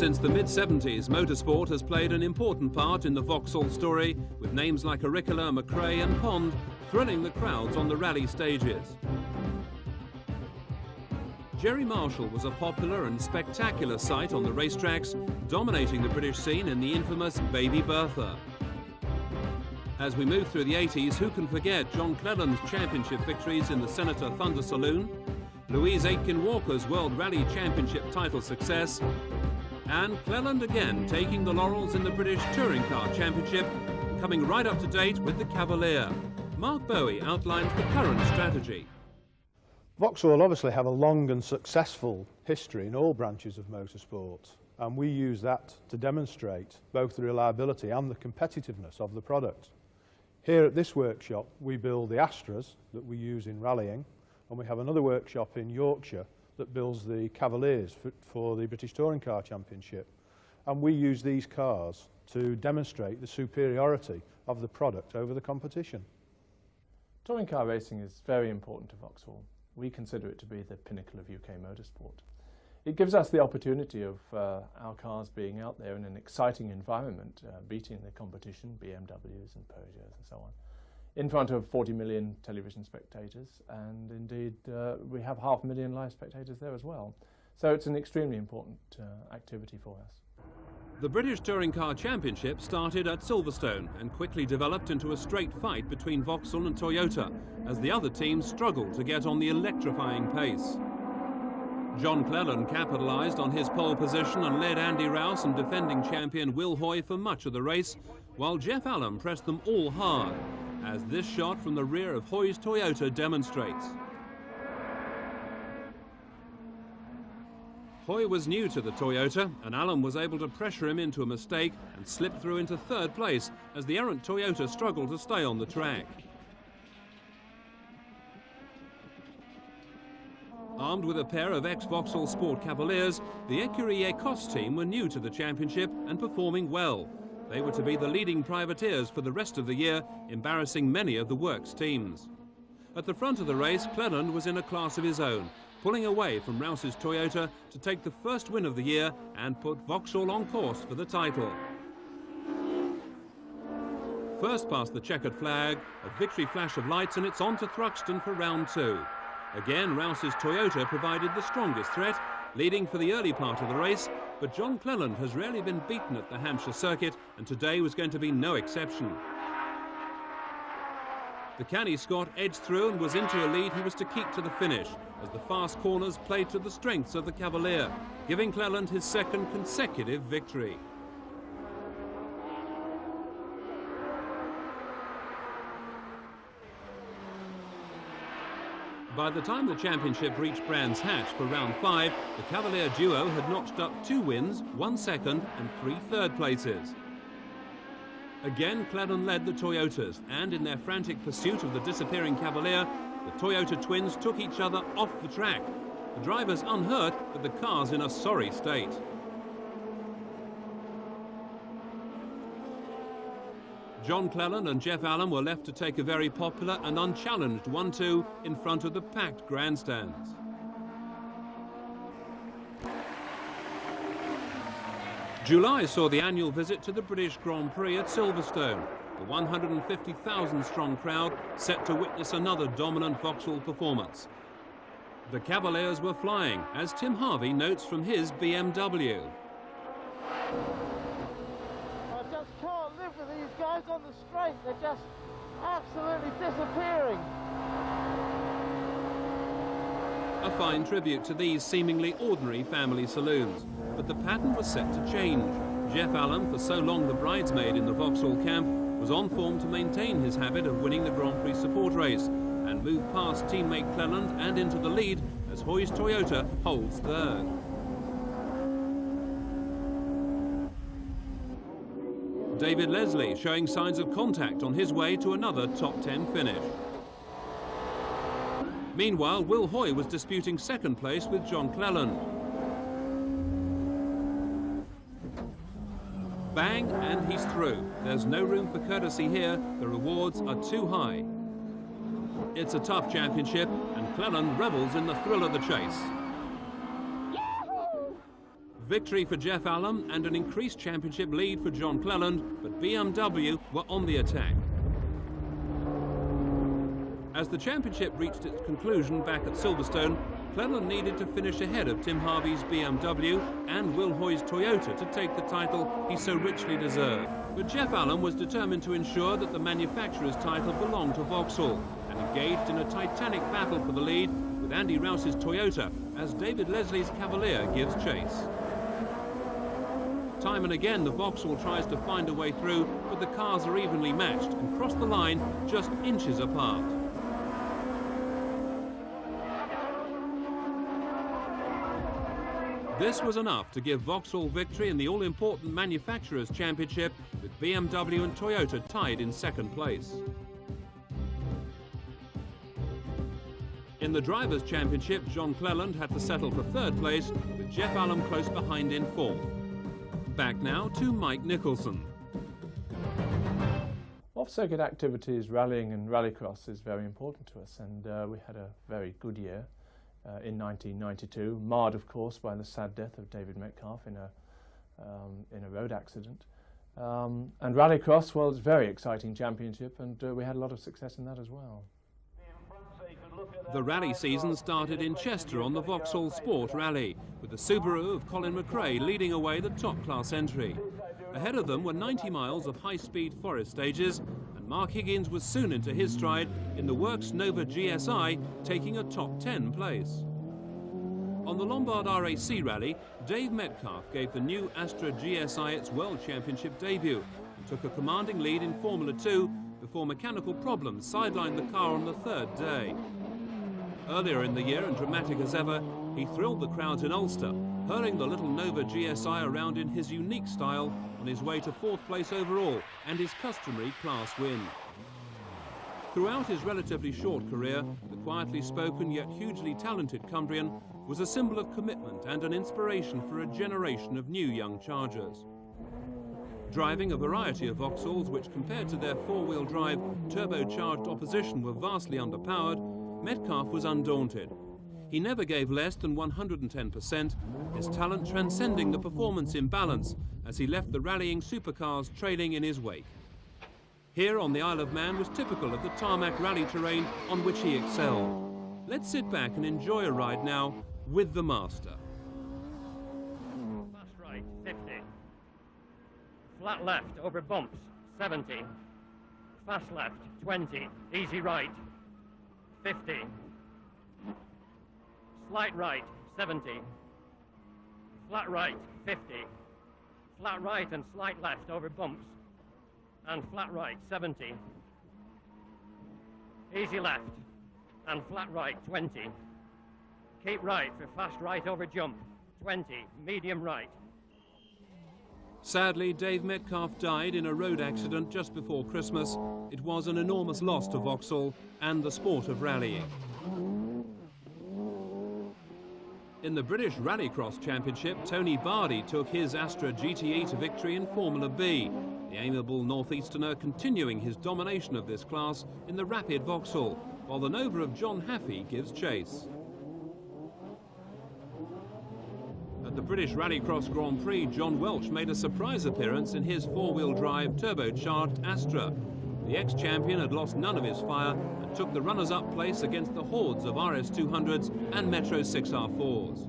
Since the mid-70s, motorsport has played an important part in the Vauxhall story, with names like Auricola, McRae and Pond thrilling the crowds on the rally stages. Jerry Marshall was a popular and spectacular sight on the racetracks, dominating the British scene in the infamous Baby Bertha. As we move through the 80s, who can forget John Cleland's championship victories in the Senator Thunder Saloon, Louise Aitken-Walker's World Rally Championship title success, and Cleland again taking the laurels in the British Touring Car Championship, coming right up to date with the Cavalier. Mark Bowie outlines the current strategy. Vauxhall obviously have a long and successful history in all branches of motorsport, and we use that to demonstrate both the reliability and the competitiveness of the product. Here at this workshop we build the Astras that we use in rallying, and we have another workshop in Yorkshire that builds the Cavaliers for the British Touring Car Championship, and we use these cars to demonstrate the superiority of the product over the competition. Touring car racing is very important to Vauxhall. We consider it to be the pinnacle of UK motorsport. It gives us the opportunity of our cars being out there in an exciting environment, beating the competition, BMWs and Peugeots and so on, in front of 40 million television spectators, and indeed we have 500,000 live spectators there as well. So it's an extremely important activity for us. The British Touring Car Championship started at Silverstone and quickly developed into a straight fight between Vauxhall and Toyota as the other teams struggled to get on the electrifying pace. John Cleland capitalised on his pole position and led Andy Rouse and defending champion Will Hoy for much of the race, while Jeff Allen pressed them all hard, as this shot from the rear of Hoy's Toyota demonstrates. Hoy was new to the Toyota, and Allen was able to pressure him into a mistake and slip through into third place as the errant Toyota struggled to stay on the track. Armed with a pair of ex-Vauxhall Sport Cavaliers, the Écurie Écosse team were new to the championship and performing well. They were to be the leading privateers for the rest of the year, embarrassing many of the works teams. At the front of the race, Cleland was in a class of his own, pulling away from Rouse's Toyota to take the first win of the year and put Vauxhall on course for the title. First past the checkered flag, a victory flash of lights, and it's on to Thruxton for round two. Again, Rouse's Toyota provided the strongest threat, leading for the early part of the race, but John Cleland has rarely been beaten at the Hampshire circuit, and today was going to be no exception. The canny Scot edged through and was into a lead he was to keep to the finish, as the fast corners played to the strengths of the Cavalier, giving Cleland his second consecutive victory. By the time the championship reached Brands Hatch for round 5, the Cavalier duo had notched up 2 wins, 1 second and 3 third places. Again, Cleland led the Toyotas, and in their frantic pursuit of the disappearing Cavalier, the Toyota twins took each other off the track. The drivers unhurt, but the cars in a sorry state. John Cleland and Jeff Allen were left to take a very popular and unchallenged 1-2 in front of the packed grandstands. July saw the annual visit to the British Grand Prix at Silverstone, the 150,000-strong crowd set to witness another dominant Vauxhall performance. The Cavaliers were flying, as Tim Harvey notes from his BMW. I just can't live with these guys on the straight. They're just absolutely disappearing. A fine tribute to these seemingly ordinary family saloons. But the pattern was set to change. Jeff Allen, for so long the bridesmaid in the Vauxhall camp, was on form to maintain his habit of winning the Grand Prix support race and move past teammate Cleland and into the lead as Hoy's Toyota holds third. David Leslie showing signs of contact on his way to another top 10 finish. Meanwhile, Will Hoy was disputing second place with John Cleland. Bang, and he's through. There's no room for courtesy here. The rewards are too high. It's a tough championship, and Cleland revels in the thrill of the chase. victory for Jeff Allen and an increased championship lead for John Cleland, but BMW were on the attack. As the championship reached its conclusion back at Silverstone, Cleland needed to finish ahead of Tim Harvey's BMW and Will Hoy's Toyota to take the title he so richly deserved. But Jeff Allen was determined to ensure that the manufacturer's title belonged to Vauxhall and engaged in a titanic battle for the lead with Andy Rouse's Toyota as David Leslie's Cavalier gives chase. Time and again the Vauxhall tries to find a way through, but the cars are evenly matched and cross the line just inches apart. This was enough to give Vauxhall victory in the all-important Manufacturers' Championship, with BMW and Toyota tied in second place. In the Drivers' Championship, John Cleland had to settle for third place, with Jeff Allen close behind in fourth. Back now to Mike Nicholson. Off-circuit activities, rallying and rallycross is very important to us, and we had a very good year. In 1992, marred of course by the sad death of David Metcalf in a road accident. And rallycross, well, it's a very exciting championship, and we had a lot of success in that as well. The rally season started in Chester on the Vauxhall Sport Rally, with the Subaru of Colin McRae leading away the top-class entry. Ahead of them were 90 miles of high-speed forest stages, and Mark Higgins was soon into his stride in the Works Nova GSI, taking a top 10 place. On the Lombard RAC Rally, Dave Metcalf gave the new Astra GSI its World Championship debut and took a commanding lead in Formula 2 before mechanical problems sidelined the car on the third day. Earlier in the year, and dramatic as ever, he thrilled the crowds in Ulster, hurling the little Nova GSI around in his unique style on his way to fourth place overall and his customary class win. Throughout his relatively short career, the quietly spoken yet hugely talented Cumbrian was a symbol of commitment and an inspiration for a generation of new young chargers. Driving a variety of Vauxhalls which, compared to their four-wheel drive, turbocharged opposition, were vastly underpowered, Metcalf was undaunted. He never gave less than 110%, his talent transcending the performance imbalance as he left the rallying supercars trailing in his wake. Here on the Isle of Man was typical of the tarmac rally terrain on which he excelled. Let's sit back and enjoy a ride now with the master. Fast right, 50. Flat left over bumps, 70. Fast left, 20. Easy right, 50. Slight right, 70. Flat right, 50. Flat right and slight left over bumps. And flat right, 70. Easy left and flat right, 20. Keep right for fast right over jump, 20. Medium right. Sadly, Dave Metcalf died in a road accident just before Christmas. It was an enormous loss to Vauxhall and the sport of rallying. In the British Rallycross Championship, Tony Bardi took his Astra GTE to victory in Formula B, the amiable northeasterner continuing his domination of this class in the rapid Vauxhall, while the Nova of John Haffey gives chase. At the British Rallycross Grand Prix, John Welch made a surprise appearance in his four-wheel drive turbocharged Astra. The ex-champion had lost none of his fire and took the runners-up place against the hordes of RS200s and Metro 6R4s.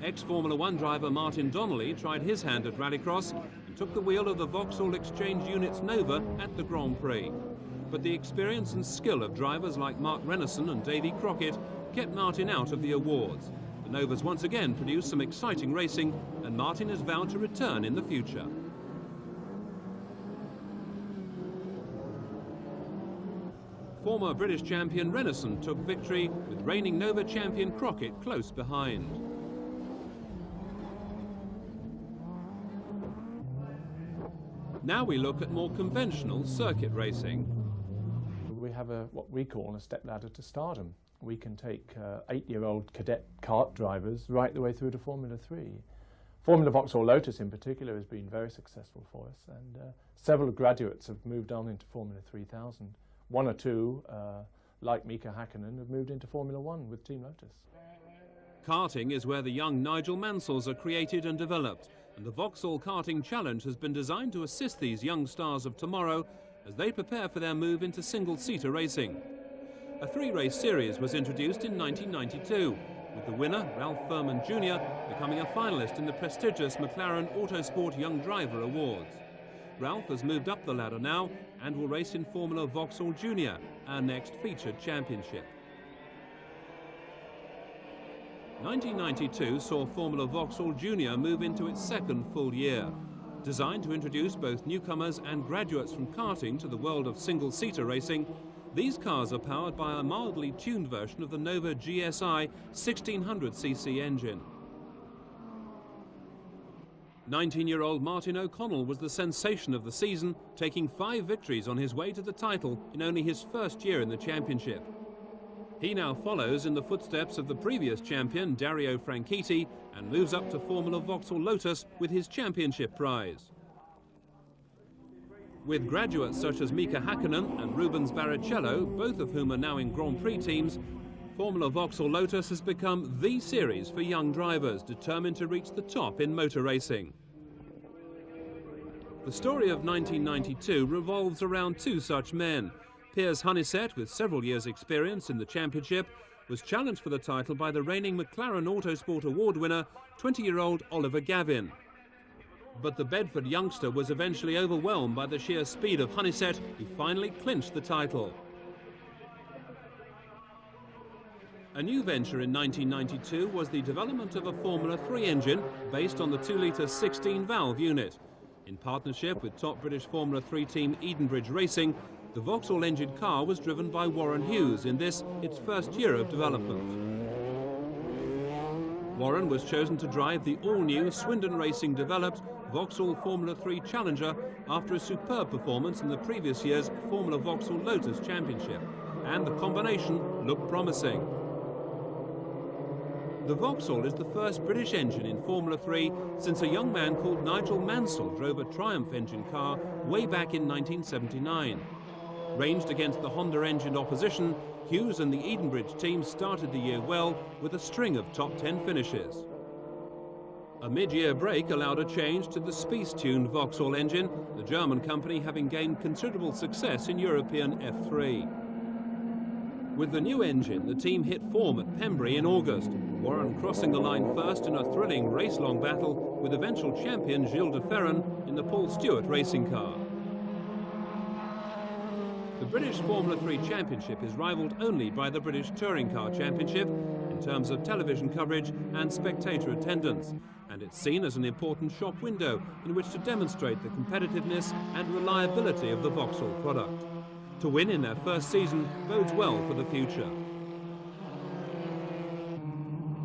Ex-Formula 1 driver Martin Donnelly tried his hand at rallycross and took the wheel of the Vauxhall Exchange Unit's Nova at the Grand Prix. But the experience and skill of drivers like Mark Renison and Davy Crockett kept Martin out of the awards. The Novas once again produced some exciting racing, and Martin has vowed to return in the future. Former British champion Renison took victory, with reigning Nova champion Crockett close behind. Now we look at more conventional circuit racing. We have what we call a stepladder to Stardom. We can take 8-year-old cadet kart drivers right the way through to Formula 3. Formula Vauxhall Lotus in particular has been very successful for us, and several graduates have moved on into Formula 3000. One or two, like Mika Hakkinen, have moved into Formula 1 with Team Lotus. Karting is where the young Nigel Mansells are created and developed, and the Vauxhall Karting Challenge has been designed to assist these young stars of tomorrow as they prepare for their move into single-seater racing. A three-race series was introduced in 1992, with the winner, Ralph Furman Jr., becoming a finalist in the prestigious McLaren Autosport Young Driver Awards. Ralph has moved up the ladder now and will race in Formula Vauxhall Junior, our next featured championship. 1992 saw Formula Vauxhall Junior move into its second full year. Designed to introduce both newcomers and graduates from karting to the world of single-seater racing, these cars are powered by a mildly tuned version of the Nova GSI 1600cc engine. 19-year-old Martin O'Connell was the sensation of the season, taking 5 victories on his way to the title in only his first year in the championship. He now follows in the footsteps of the previous champion, Dario Franchitti, and moves up to Formula Vauxhall Lotus with his championship prize. With graduates such as Mika Hakkinen and Rubens Barrichello, both of whom are now in Grand Prix teams, Formula Vauxhall Lotus has become the series for young drivers determined to reach the top in motor racing. The story of 1992 revolves around 2 such men. Piers Honeysett, with several years' experience in the championship, was challenged for the title by the reigning McLaren Autosport Award winner, 20-year-old Oliver Gavin. But the Bedford youngster was eventually overwhelmed by the sheer speed of Honeysett, who finally clinched the title. A new venture in 1992 was the development of a Formula 3 engine based on the 2-litre 16-valve unit. In partnership with top British Formula 3 team Edenbridge Racing, the Vauxhall engine car was driven by Warren Hughes in this, its first year of development. Warren was chosen to drive the all-new Swindon Racing developed Vauxhall Formula 3 Challenger after a superb performance in the previous year's Formula Vauxhall Lotus Championship, and the combination looked promising. The Vauxhall is the first British engine in Formula 3 since a young man called Nigel Mansell drove a Triumph engine car way back in 1979. Ranged against the Honda-engined opposition, Hughes and the Edenbridge team started the year well with a string of top 10 finishes. A mid-year break allowed a change to the Spice-tuned Vauxhall engine, the German company having gained considerable success in European F3. With the new engine, the team hit form at Pembrey in August, Warren crossing the line first in a thrilling race-long battle with eventual champion Gilles de Ferran in the Paul Stewart racing car. The British Formula 3 Championship is rivalled only by the British Touring Car Championship in terms of television coverage and spectator attendance, and it's seen as an important shop window in which to demonstrate the competitiveness and reliability of the Vauxhall product. To win in their first season bodes well for the future.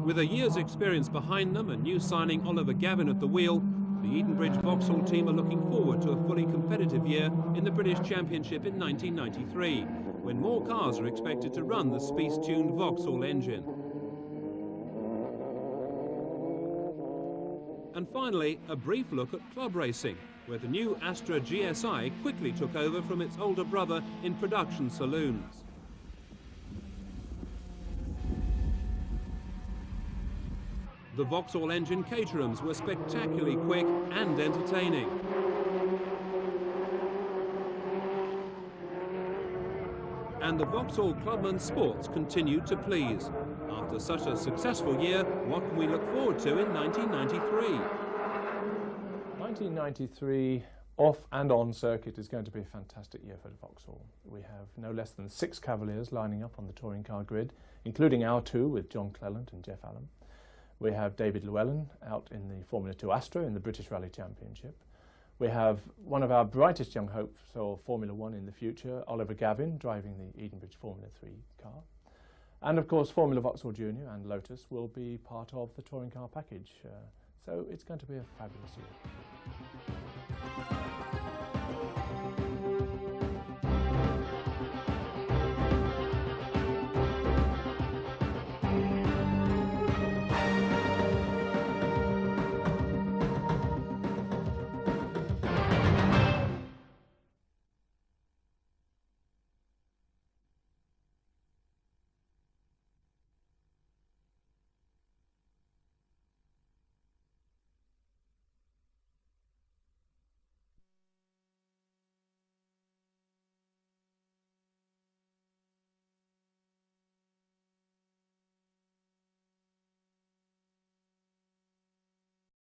With a year's experience behind them and new signing Oliver Gavin at the wheel, the Edenbridge Vauxhall team are looking forward to a fully competitive year in the British Championship in 1993, when more cars are expected to run the Spice-tuned Vauxhall engine. And finally, a brief look at club racing, where the new Astra GSI quickly took over from its older brother in production saloons. The Vauxhall engine caterhams were spectacularly quick and entertaining. And the Vauxhall Clubman Sports continued to please. After such a successful year, what can we look forward to in 1993? 1993 off and on circuit is going to be a fantastic year for Vauxhall. We have no less than 6 Cavaliers lining up on the touring car grid, including our 2 with John Cleland and Jeff Allen. We have David Llewellyn out in the Formula 2 Astra in the British Rally Championship. We have one of our brightest young hopes for Formula 1 in the future, Oliver Gavin, driving the Edenbridge Formula 3 car. And of course, Formula Vauxhall Junior and Lotus will be part of the touring car package. So it's going to be a fabulous year.